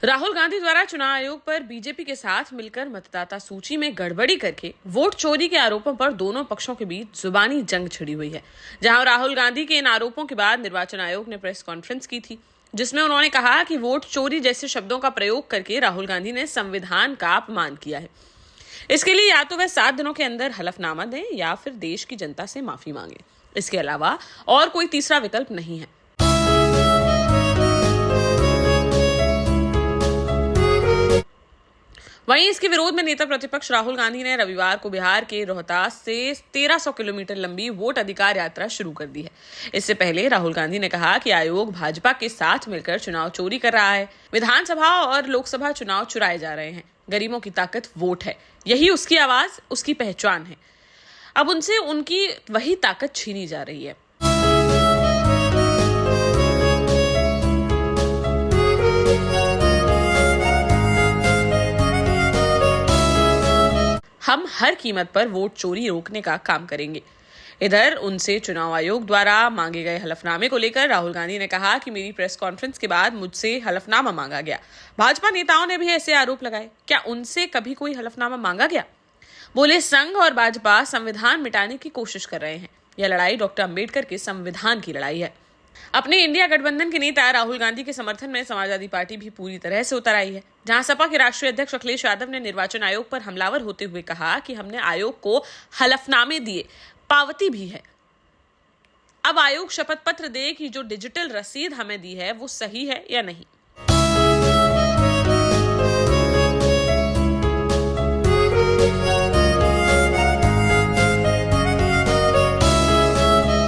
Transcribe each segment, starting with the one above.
राहुल गांधी द्वारा चुनाव आयोग पर बीजेपी के साथ मिलकर मतदाता सूची में गड़बड़ी करके वोट चोरी के आरोपों पर दोनों पक्षों के बीच जुबानी जंग छिड़ी हुई है। जहां राहुल गांधी के इन आरोपों के बाद निर्वाचन आयोग ने प्रेस कॉन्फ्रेंस की थी, जिसमें उन्होंने कहा कि वोट चोरी जैसे शब्दों का प्रयोग करके राहुल गांधी ने संविधान का अपमान किया है। इसके लिए या तो वह 7 दिनों के अंदर हलफनामा दें या फिर देश की जनता से माफी मांगे। इसके अलावा और कोई तीसरा विकल्प नहीं है। वहीं इसके विरोध में नेता प्रतिपक्ष राहुल गांधी ने रविवार को बिहार के रोहतास से 1300 किलोमीटर लंबी वोट अधिकार यात्रा शुरू कर दी है। इससे पहले राहुल गांधी ने कहा कि आयोग भाजपा के साथ मिलकर चुनाव चोरी कर रहा है। विधानसभा और लोकसभा चुनाव चुराए जा रहे हैं। गरीबों की ताकत वोट है, यही उसकी आवाज, उसकी पहचान है। अब उनसे उनकी वही ताकत छीनी जा रही है। हम हर कीमत पर वोट चोरी रोकने का काम करेंगे। इधर उनसे चुनाव आयोग द्वारा मांगे गए हलफनामे को लेकर राहुल गांधी ने कहा कि मेरी प्रेस कॉन्फ्रेंस के बाद मुझसे हलफनामा मांगा गया। भाजपा नेताओं ने भी ऐसे आरोप लगाए। क्या उनसे कभी कोई हलफनामा मांगा गया? बोले, संघ और भाजपा संविधान मिटाने की कोशिश कर रहे हैं। यह लड़ाई डॉक्टर अंबेडकर के संविधान की लड़ाई है। अपने इंडिया गठबंधन के नेता राहुल गांधी के समर्थन में समाजवादी पार्टी भी पूरी तरह से उतर आई है। जहां सपा के राष्ट्रीय अध्यक्ष अखिलेश यादव ने निर्वाचन आयोग पर हमलावर होते हुए कहा कि हमने आयोग को हलफनामे दिए, पावती भी है। अब आयोग शपथ पत्र दे कि जो डिजिटल रसीद हमें दी है वो सही है या नहीं।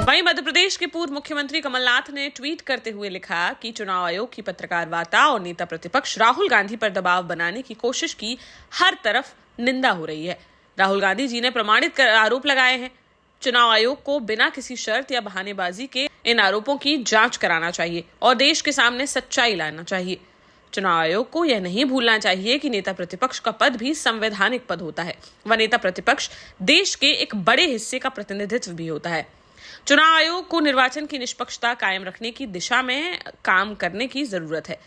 वहीं मध्य प्रदेश के पूर्व मुख्यमंत्री कमलनाथ ने ट्वीट करते हुए लिखा कि चुनाव आयोग की पत्रकार वार्ता और नेता प्रतिपक्ष राहुल गांधी पर दबाव बनाने की कोशिश की हर तरफ निंदा हो रही है। राहुल गांधी जी ने प्रमाणित आरोप लगाए हैं। चुनाव आयोग को बिना किसी शर्त या बहानेबाजी के इन आरोपों की जांच कराना चाहिए और देश के सामने सच्चाई लाना चाहिए। चुनाव आयोग को यह नहीं भूलना चाहिए कि नेता प्रतिपक्ष का पद भी संवैधानिक पद होता है। वह नेता प्रतिपक्ष देश के एक बड़े हिस्से का प्रतिनिधित्व भी होता है। चुनाव आयोग को निर्वाचन की निष्पक्षता कायम रखने की दिशा में काम करने की जरूरत है।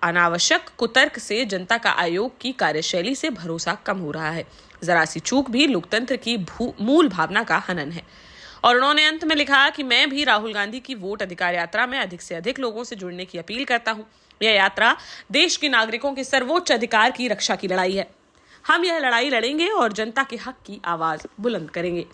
अनावश्यक कुतर्क से जनता का आयोग की कार्यशैली से भरोसा कम हो रहा है। जरा सी चूक भी लोकतंत्र की मूल भावना का हनन है। और उन्होंने अंत में लिखा कि मैं भी राहुल गांधी की वोट अधिकार यात्रा में अधिक से अधिक लोगों से जुड़ने की अपील करता हूं। यह यात्रा देश के नागरिकों के सर्वोच्च अधिकार की रक्षा की लड़ाई है। हम यह लड़ाई लड़ेंगे और जनता के हक की आवाज बुलंद करेंगे।